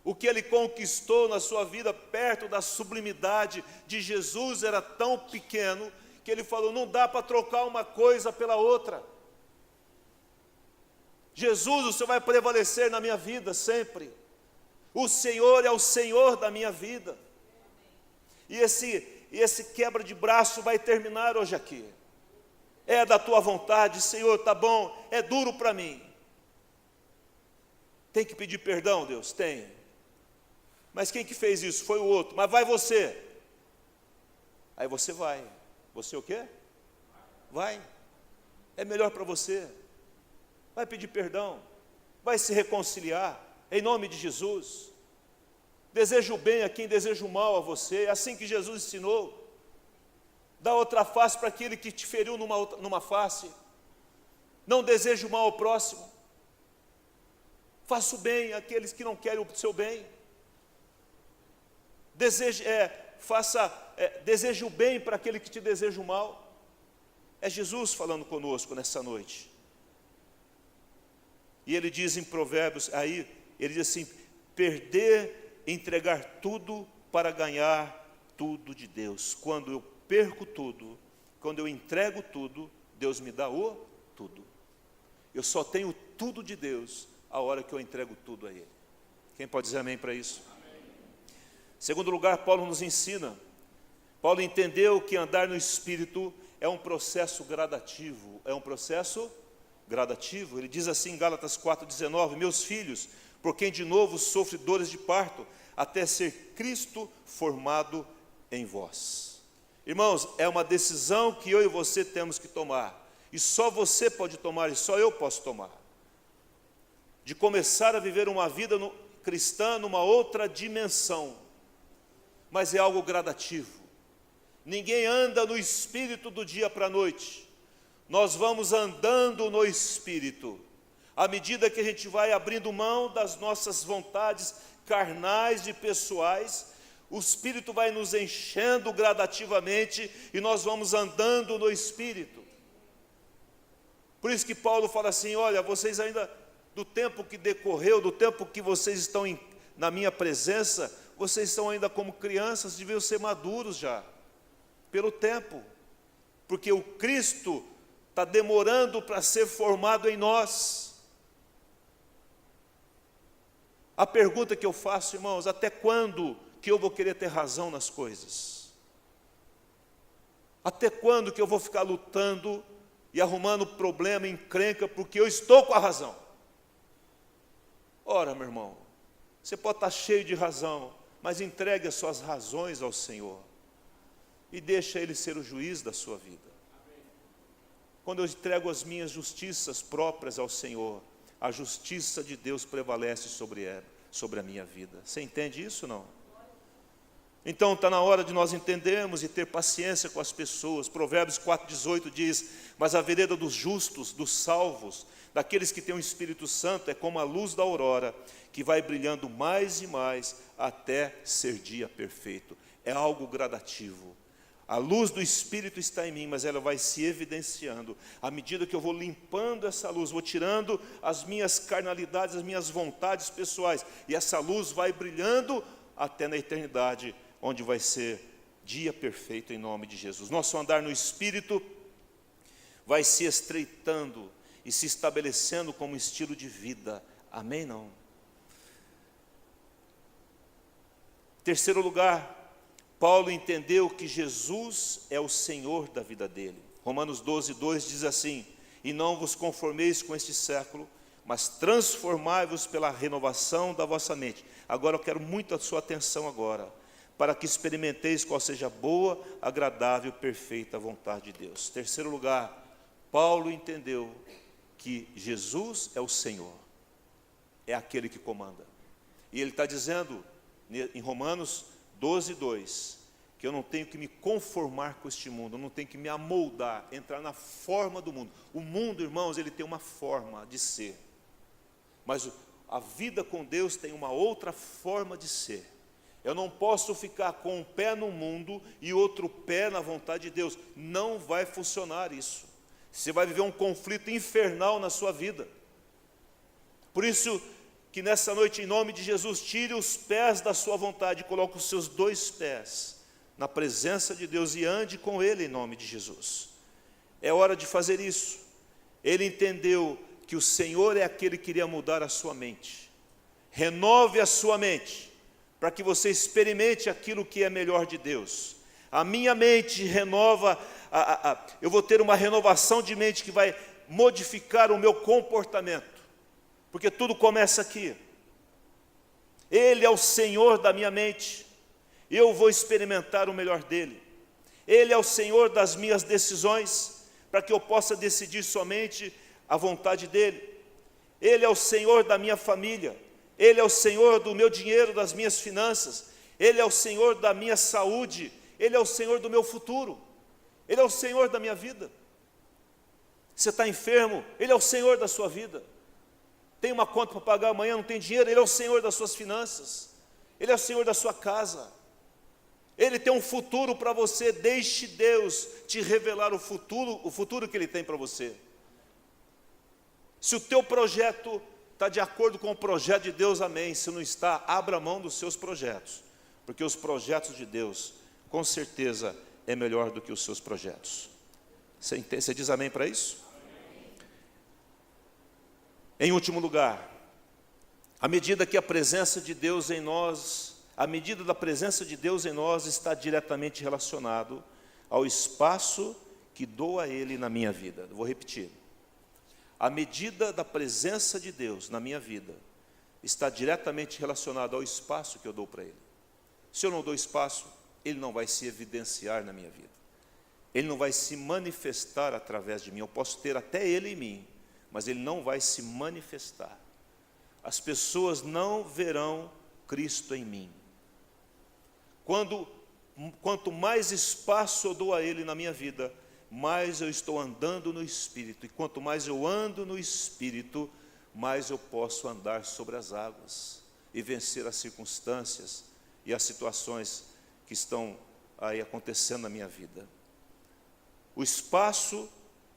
[SPEAKER 1] O que ele conquistou na sua vida perto da sublimidade de Jesus era tão pequeno, que ele falou: não dá para trocar uma coisa pela outra. Jesus, o Senhor vai prevalecer na minha vida sempre. O Senhor é o Senhor da minha vida. E esse quebra de braço vai terminar hoje aqui. É da tua vontade, Senhor, tá bom, é duro para mim. Tem que pedir perdão, Deus? Tem. Mas quem que fez isso? Foi o outro. Mas vai você. Aí você vai. Você o quê? Vai. É melhor para você. Vai pedir perdão. Vai se reconciliar. Em nome de Jesus. Deseja o bem a quem deseja o mal a você. É assim que Jesus ensinou. Dá outra face para aquele que te feriu numa face. Não deseja o mal ao próximo. Faça o bem àqueles que não querem o seu bem. Deseje o bem para aquele que te deseja o mal. É Jesus falando conosco nessa noite. E ele diz em Provérbios, aí, ele diz assim: perder, entregar tudo para ganhar tudo de Deus. Quando eu perco tudo, quando eu entrego tudo, Deus me dá o tudo. Eu só tenho tudo de Deus a hora que eu entrego tudo a Ele. Quem pode dizer amém para isso? Segundo lugar, Paulo nos ensina. Paulo entendeu que andar no Espírito é um processo gradativo. É um processo gradativo. Ele diz assim em Gálatas 4,19: meus filhos, por quem de novo sofre dores de parto, até ser Cristo formado em vós. Irmãos, é uma decisão que eu e você temos que tomar, e só você pode tomar, e só eu posso tomar, de começar a viver uma vida cristã numa outra dimensão, mas é algo gradativo. Ninguém anda no Espírito do dia para a noite, nós vamos andando no Espírito, à medida que a gente vai abrindo mão das nossas vontades carnais e pessoais, o Espírito vai nos enchendo gradativamente e nós vamos andando no Espírito. Por isso que Paulo fala assim, olha, vocês ainda, do tempo que decorreu, do tempo que vocês estão na minha presença, vocês são ainda como crianças, deviam ser maduros já, pelo tempo, porque o Cristo está demorando para ser formado em nós. A pergunta que eu faço, irmãos, até quando que eu vou querer ter razão nas coisas? Até quando que eu vou ficar lutando e arrumando problema, encrenca, porque eu estou com a razão? Ora, meu irmão, você pode estar cheio de razão, mas entregue as suas razões ao Senhor e deixa Ele ser o juiz da sua vida. Quando eu entrego as minhas justiças próprias ao Senhor, a justiça de Deus prevalece sobre a minha vida. Você entende isso ou não? Então está na hora de nós entendermos e ter paciência com as pessoas. Provérbios 4,18 diz, mas a vereda dos justos, dos salvos, daqueles que têm o Espírito Santo, é como a luz da aurora, que vai brilhando mais e mais até ser dia perfeito. É algo gradativo. A luz do Espírito está em mim, mas ela vai se evidenciando. À medida que eu vou limpando essa luz, vou tirando as minhas carnalidades, as minhas vontades pessoais, e essa luz vai brilhando até na eternidade, onde vai ser dia perfeito em nome de Jesus. Nosso andar no Espírito vai se estreitando e se estabelecendo como estilo de vida. Amém? Não? Terceiro lugar, Paulo entendeu que Jesus é o Senhor da vida dele. Romanos 12:2 diz assim, e não vos conformeis com este século, mas transformai-vos pela renovação da vossa mente. Agora eu quero muito a sua atenção agora, para que experimenteis qual seja a boa, agradável e perfeita vontade de Deus. Terceiro lugar, Paulo entendeu que Jesus é o Senhor, é aquele que comanda. E ele está dizendo em Romanos 12:2, que eu não tenho que me conformar com este mundo, eu não tenho que me amoldar, entrar na forma do mundo. O mundo, irmãos, ele tem uma forma de ser, mas a vida com Deus tem uma outra forma de ser. Eu não posso ficar com um pé no mundo e outro pé na vontade de Deus. Não vai funcionar isso. Você vai viver um conflito infernal na sua vida. Por isso que nessa noite, em nome de Jesus, tire os pés da sua vontade e coloque os seus dois pés na presença de Deus e ande com Ele em nome de Jesus. É hora de fazer isso. Ele entendeu que o Senhor é aquele que queria mudar a sua mente. Renove a sua mente, para que você experimente aquilo que é melhor de Deus. A minha mente renova, eu vou ter uma renovação de mente que vai modificar o meu comportamento, porque tudo começa aqui. Ele é o Senhor da minha mente, eu vou experimentar o melhor dEle. Ele é o Senhor das minhas decisões, para que eu possa decidir somente a vontade dEle. Ele é o Senhor da minha família, Ele é o Senhor do meu dinheiro, das minhas finanças, Ele é o Senhor da minha saúde, Ele é o Senhor do meu futuro, Ele é o Senhor da minha vida. Você está enfermo, Ele é o Senhor da sua vida. Tem uma conta para pagar amanhã, não tem dinheiro, Ele é o Senhor das suas finanças, Ele é o Senhor da sua casa. Ele tem um futuro para você, deixe Deus te revelar o futuro que Ele tem para você. Se o teu projeto está de acordo com o projeto de Deus, amém. Se não está, abra mão dos seus projetos, porque os projetos de Deus, com certeza, é melhor do que os seus projetos. Você diz amém para isso? Amém. Em último lugar, à medida que a presença de Deus em nós, a medida da presença de Deus em nós está diretamente relacionado ao espaço que dou a Ele na minha vida. Eu vou repetir. A medida da presença de Deus na minha vida está diretamente relacionado ao espaço que eu dou para ele. Se eu não dou espaço, ele não vai se evidenciar na minha vida. Ele não vai se manifestar através de mim. Eu posso ter até ele em mim, mas ele não vai se manifestar. As pessoas não verão Cristo em mim. Quanto mais espaço eu dou a ele na minha vida, mais eu estou andando no Espírito. E quanto mais eu ando no Espírito, mais eu posso andar sobre as águas e vencer as circunstâncias e as situações que estão aí acontecendo na minha vida. O espaço,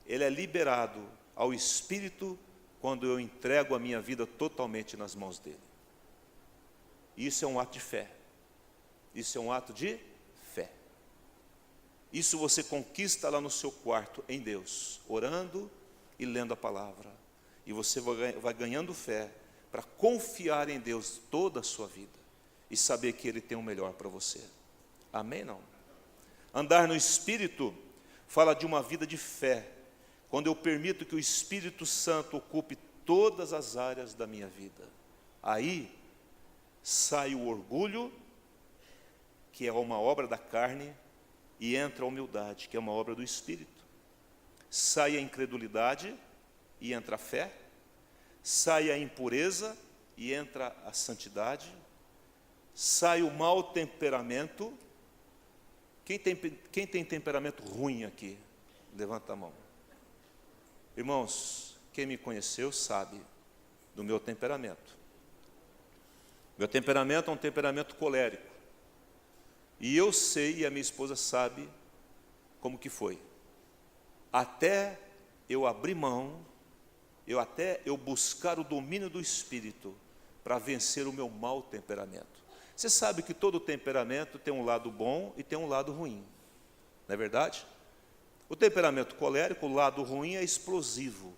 [SPEAKER 1] ele é liberado ao Espírito quando eu entrego a minha vida totalmente nas mãos dele. Isso é um ato de fé. Isso é um ato de fé. Isso você conquista lá no seu quarto, em Deus, orando e lendo a palavra. E você vai ganhando fé para confiar em Deus toda a sua vida e saber que Ele tem o melhor para você. Amém? Não? Andar no Espírito fala de uma vida de fé, quando eu permito que o Espírito Santo ocupe todas as áreas da minha vida. Aí sai o orgulho, que é uma obra da carne, e entra a humildade, que é uma obra do Espírito. Sai a incredulidade e entra a fé, sai a impureza e entra a santidade, sai o mau temperamento. Quem tem temperamento ruim aqui? Levanta a mão. Irmãos, quem me conheceu sabe do meu temperamento. Meu temperamento é um temperamento colérico. E eu sei, e a minha esposa sabe, como que foi. Até eu abrir mão, até eu buscar o domínio do Espírito para vencer o meu mau temperamento. Você sabe que todo temperamento tem um lado bom e tem um lado ruim, não é verdade? O temperamento colérico, o lado ruim é explosivo,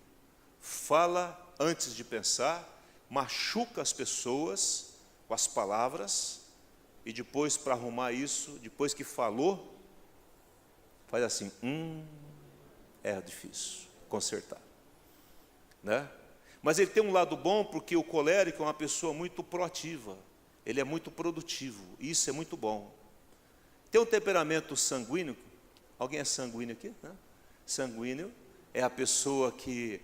[SPEAKER 1] fala antes de pensar, machuca as pessoas com as palavras, e depois, para arrumar isso, depois que falou, faz assim, é difícil consertar, né? Mas ele tem um lado bom, porque o colérico é uma pessoa muito proativa, ele é muito produtivo, e isso é muito bom. Tem um temperamento sanguíneo. Alguém é sanguíneo aqui? Né? Sanguíneo é a pessoa que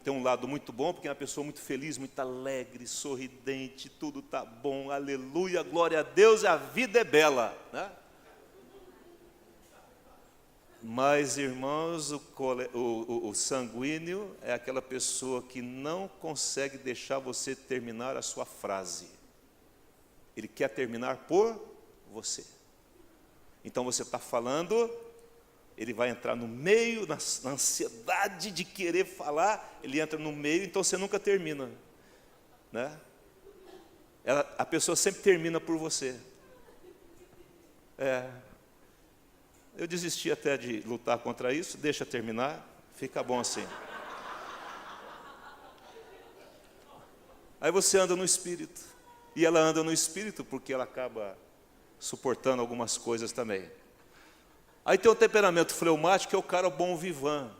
[SPEAKER 1] tem um lado muito bom, porque é uma pessoa muito feliz, muito alegre, sorridente, tudo está bom, aleluia, glória a Deus, a vida é bela, né? Mas, irmãos, o sanguíneo é aquela pessoa que não consegue deixar você terminar a sua frase. Ele quer terminar por você. Então você está falando, ele vai entrar no meio, na ansiedade de querer falar, ele entra no meio, então você nunca termina, né? A pessoa sempre termina por você. Eu desisti até de lutar contra isso, deixa terminar, fica bom assim. Aí você anda no Espírito, e ela anda no Espírito porque ela acaba suportando algumas coisas também. Aí tem o temperamento fleumático, que é o cara bom vivant.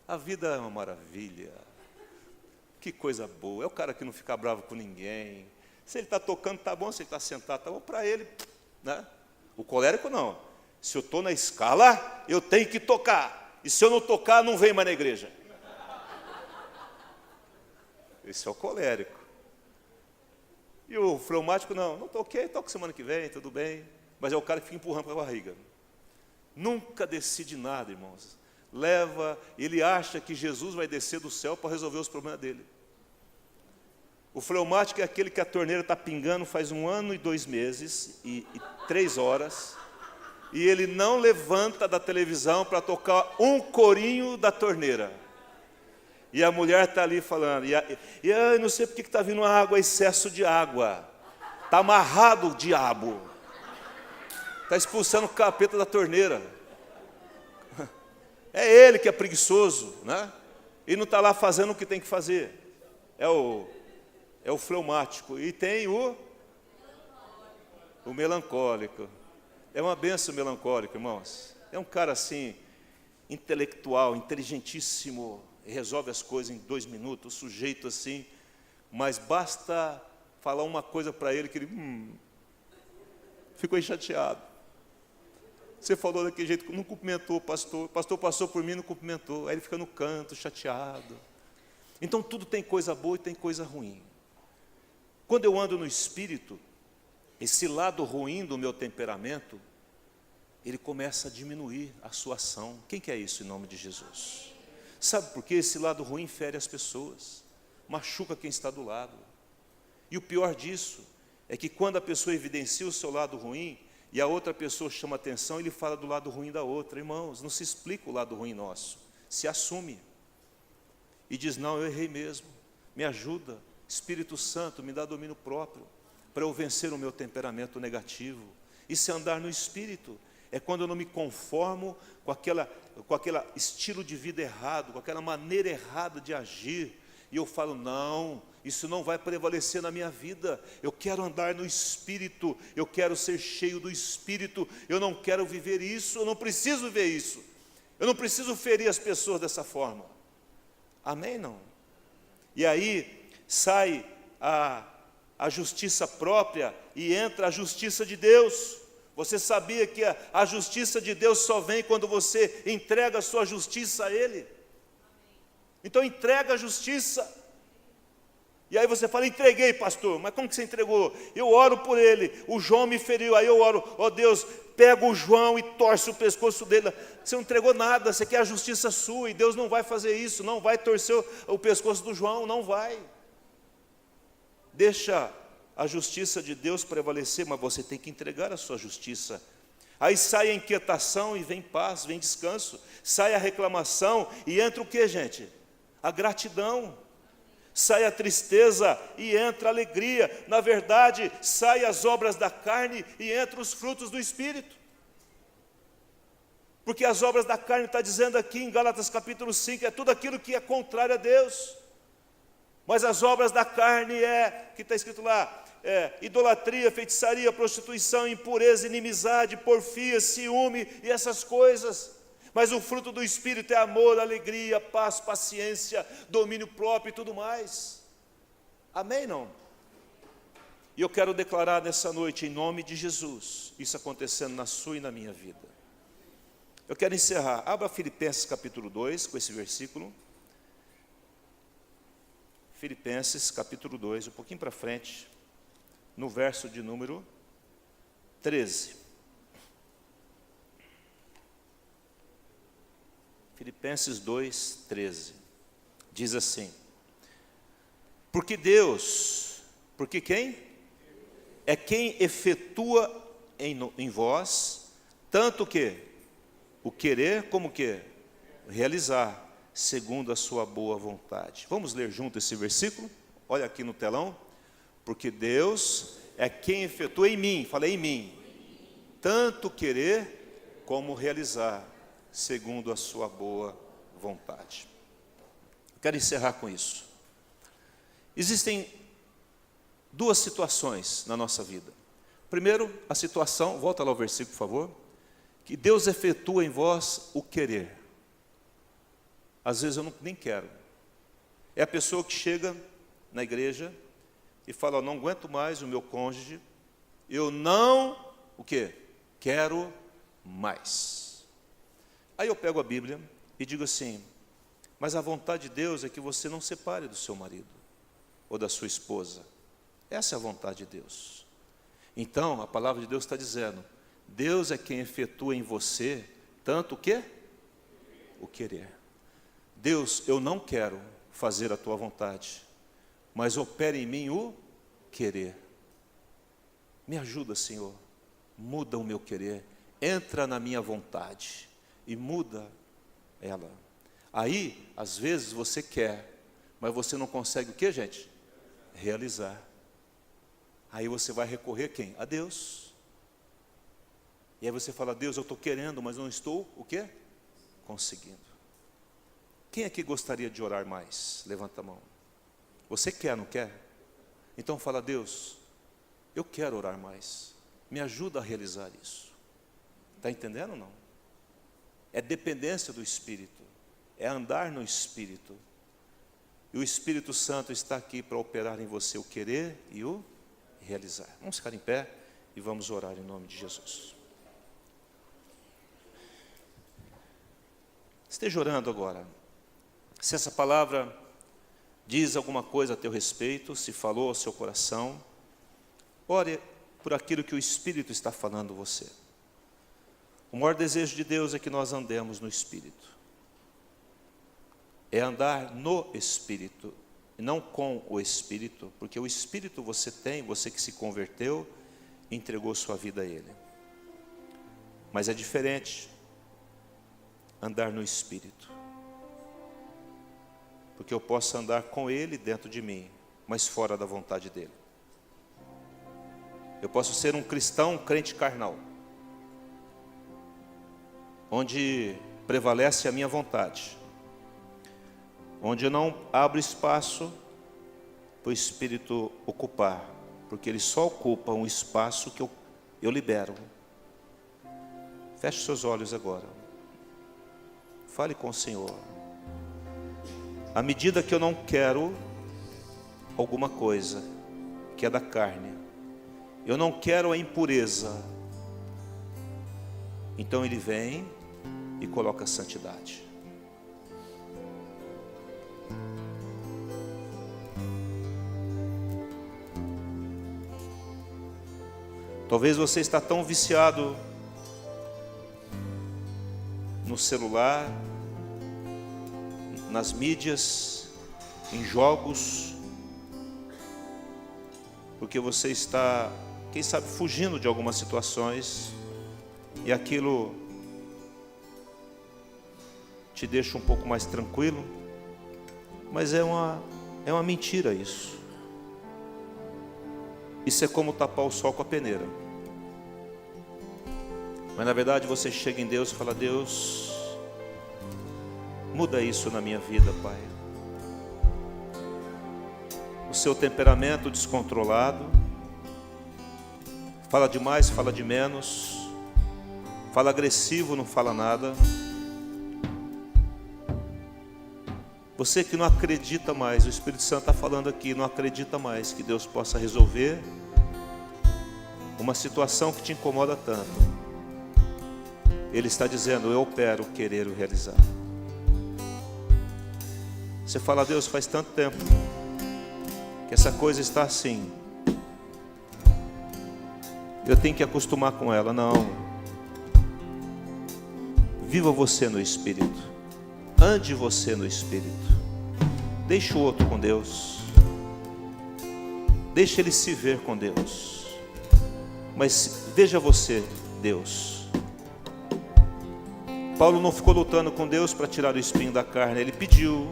[SPEAKER 1] A vida é uma maravilha, que coisa boa, é o cara que não fica bravo com ninguém. Se ele está tocando, está bom, se ele está sentado, está bom para ele, né? O colérico não. Se eu estou na escala, eu tenho que tocar. E se eu não tocar, não vem mais na igreja. Esse é o colérico. E o fleumático, não toquei, toco semana que vem, tudo bem. Mas é o cara que fica empurrando com a barriga. Nunca decide nada, irmãos. Ele acha que Jesus vai descer do céu para resolver os problemas dele. O fleumático é aquele que a torneira está pingando faz 1 ano e 2 meses e 3 horas. E ele não levanta da televisão para tocar um corinho da torneira. E a mulher está ali falando, eu não sei porque está vindo água, excesso de água. Está amarrado o diabo. Está expulsando o capeta da torneira. É ele que é preguiçoso, né? E não está lá fazendo o que tem que fazer. É o fleumático. E tem o melancólico. É uma benção melancólico, irmãos. É um cara assim, intelectual, inteligentíssimo, resolve as coisas em 2 minutos, o sujeito assim, mas basta falar uma coisa para ele que ele ficou chateado. Você falou daquele jeito, não cumprimentou o pastor passou por mim e não cumprimentou, aí ele fica no canto, chateado. Então tudo tem coisa boa e tem coisa ruim. Quando eu ando no Espírito, esse lado ruim do meu temperamento, ele começa a diminuir a sua ação. Quem quer isso em nome de Jesus? Sabe por quê? Esse lado ruim fere as pessoas, machuca quem está do lado. E o pior disso é que quando a pessoa evidencia o seu lado ruim e a outra pessoa chama atenção, ele fala do lado ruim da outra. Irmãos, não se explica o lado ruim nosso, se assume e diz: não, eu errei mesmo, me ajuda, Espírito Santo, me dá domínio próprio para eu vencer o meu temperamento negativo. Isso é andar no Espírito. É quando eu não me conformo com aquele estilo de vida errado, com aquela maneira errada de agir, e eu falo: não, isso não vai prevalecer na minha vida. Eu quero andar no Espírito, eu quero ser cheio do Espírito, eu não quero viver isso, eu não preciso viver isso, eu não preciso ferir as pessoas dessa forma. Amém? Não? E aí sai a justiça própria e entra a justiça de Deus. Você sabia que a justiça de Deus só vem quando você entrega a sua justiça a Ele? Então entrega a justiça. E aí você fala: entreguei, pastor. Mas como que você entregou? Eu oro por ele, o João me feriu, aí eu oro: ó Deus, pega o João e torce o pescoço dele. Você não entregou nada, você quer a justiça sua, e Deus não vai fazer isso, não vai torcer o pescoço do João, não vai. Deixa a justiça de Deus prevalecer, mas você tem que entregar a sua justiça. Aí sai a inquietação e vem paz, vem descanso. Sai a reclamação e entra o que, gente? A gratidão. Sai a tristeza e entra a alegria. Na verdade, sai as obras da carne e entra os frutos do Espírito. Porque as obras da carne, está dizendo aqui em Gálatas capítulo 5, é tudo aquilo que é contrário a Deus. Mas as obras da carne que está escrito lá, idolatria, feitiçaria, prostituição, impureza, inimizade, porfia, ciúme e essas coisas. Mas o fruto do Espírito é amor, alegria, paz, paciência, domínio próprio e tudo mais. Amém, não? E eu quero declarar nessa noite, em nome de Jesus, isso acontecendo na sua e na minha vida. Eu quero encerrar. Abra Filipenses capítulo 2, com esse versículo. Filipenses capítulo 2, um pouquinho para frente, no verso de número 13. Filipenses 2, 13. Diz assim: porque quem? É quem efetua em vós, tanto que o querer como o que? Realizar, segundo a sua boa vontade. Vamos ler junto esse versículo? Olha aqui no telão. Porque Deus é quem efetua em mim, falei em mim, tanto querer como realizar, segundo a sua boa vontade. Quero encerrar com isso. Existem duas situações na nossa vida. Primeiro, a situação, volta lá ao versículo, por favor, que Deus efetua em vós o querer. Às vezes eu nem quero. É a pessoa que chega na igreja e fala: não aguento mais o meu cônjuge, eu não, o quê? Quero mais. Aí eu pego a Bíblia e digo assim: mas a vontade de Deus é que você não separe do seu marido ou da sua esposa. Essa é a vontade de Deus. Então, a palavra de Deus está dizendo: Deus é quem efetua em você tanto o quê? O querer. Deus, eu não quero fazer a tua vontade, mas opera em mim o querer. Me ajuda, Senhor, muda o meu querer, entra na minha vontade e muda ela. Aí, às vezes você quer, mas você não consegue o que, gente? Realizar. Aí você vai recorrer a quem? A Deus. E aí você fala: Deus, eu estou querendo, mas não estou o quê? Conseguindo. Quem aqui gostaria de orar mais? Levanta a mão. Você quer, não quer? Então fala: Deus, eu quero orar mais, me ajuda a realizar isso. Está entendendo ou não? É dependência do Espírito, é andar no Espírito. E o Espírito Santo está aqui para operar em você o querer e o realizar. Vamos ficar em pé e vamos orar em nome de Jesus. Esteja orando agora. Se essa palavra diz alguma coisa a teu respeito, se falou ao seu coração, ore por aquilo que o Espírito está falando a você. O maior desejo de Deus é que nós andemos no Espírito. É andar no Espírito, e não com o Espírito, porque o Espírito você tem, você que se converteu, entregou sua vida a Ele. Mas é diferente andar no Espírito, porque eu posso andar com Ele dentro de mim, mas fora da vontade dEle. Eu posso ser um cristão, um crente carnal, onde prevalece a minha vontade, onde eu não abro espaço para o Espírito ocupar, porque Ele só ocupa um espaço que eu libero. Feche seus olhos agora. Fale com o Senhor. À medida que eu não quero alguma coisa que é da carne, eu não quero a impureza, então Ele vem e coloca a santidade. Talvez você está tão viciado no celular, nas mídias, em jogos, porque você está, quem sabe, fugindo de algumas situações, e aquilo te deixa um pouco mais tranquilo, mas é uma mentira isso. Isso é como tapar o sol com a peneira. Mas na verdade você chega em Deus e fala: Deus, muda isso na minha vida, Pai. O seu temperamento descontrolado, fala demais, fala de menos, fala agressivo, não fala nada. Você que não acredita mais, o Espírito Santo está falando aqui, não acredita mais que Deus possa resolver uma situação que te incomoda tanto. Ele está dizendo: eu opero o querer e o realizar. Você fala: Deus, faz tanto tempo que essa coisa está assim, eu tenho que acostumar com ela. Não. Viva você no Espírito. Ande você no Espírito. Deixe o outro com Deus. Deixe ele se ver com Deus. Mas veja você, Deus. Paulo não ficou lutando com Deus para tirar o espinho da carne. Ele pediu.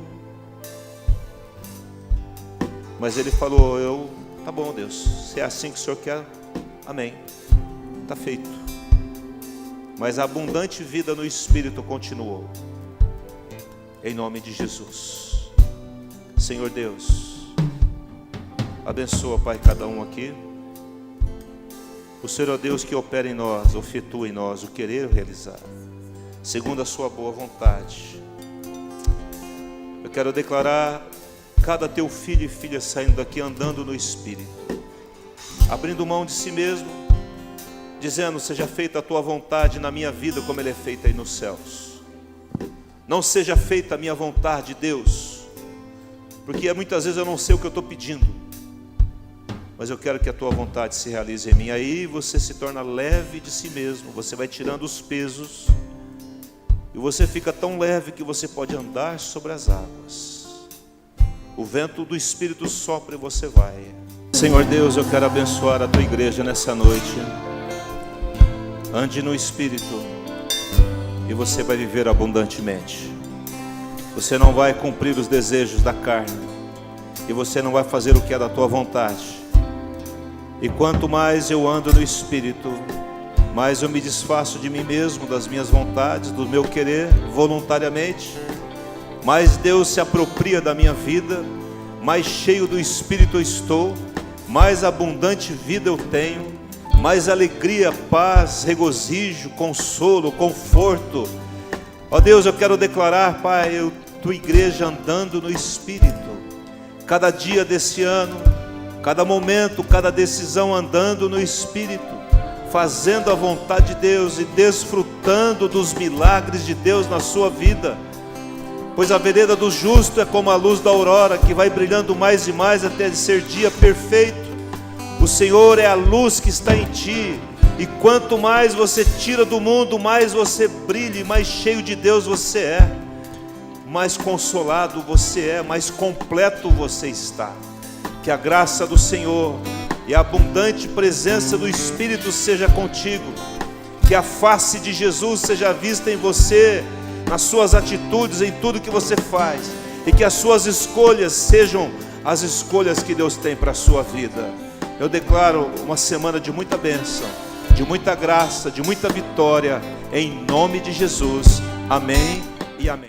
[SPEAKER 1] Mas ele falou: tá bom, Deus, se é assim que o Senhor quer, amém, está feito. Mas a abundante vida no Espírito continuou. Em nome de Jesus. Senhor Deus, abençoa, Pai, cada um aqui. O Senhor é o Deus que opera em nós, efetua em nós o querer e o realizar, segundo a sua boa vontade. Eu quero declarar cada teu filho e filha saindo daqui andando no Espírito, abrindo mão de si mesmo, dizendo: seja feita a tua vontade na minha vida como ela é feita aí nos céus. Não seja feita a minha vontade, Deus, porque muitas vezes eu não sei o que eu estou pedindo, mas eu quero que a tua vontade se realize em mim. Aí você se torna leve de si mesmo, você vai tirando os pesos, e você fica tão leve que você pode andar sobre as águas. O vento do Espírito sopra e você vai. Senhor Deus, eu quero abençoar a tua igreja nessa noite. Ande no Espírito e você vai viver abundantemente. Você não vai cumprir os desejos da carne, e você não vai fazer o que é da tua vontade. E quanto mais eu ando no Espírito, mais eu me desfaço de mim mesmo, das minhas vontades, do meu querer, voluntariamente. Mais Deus se apropria da minha vida, mais cheio do Espírito eu estou, mais abundante vida eu tenho, mais alegria, paz, regozijo, consolo, conforto. Ó Deus, eu quero declarar, Pai, tua igreja andando no Espírito. cada dia desse ano, cada momento, cada decisão andando no Espírito, fazendo a vontade de Deus e desfrutando dos milagres de Deus na sua vida. Pois a vereda do justo é como a luz da aurora, que vai brilhando mais e mais até ser dia perfeito. O Senhor é a luz que está em ti, e quanto mais você tira do mundo, mais você brilha, e mais cheio de Deus você é, mais consolado você é, mais completo você está. Que a graça do Senhor e a abundante presença do Espírito seja contigo, que a face de Jesus seja vista em você, nas suas atitudes, em tudo que você faz, e que as suas escolhas sejam as escolhas que Deus tem para a sua vida. Eu declaro uma semana de muita bênção, de muita graça, de muita vitória, em nome de Jesus. Amém e amém.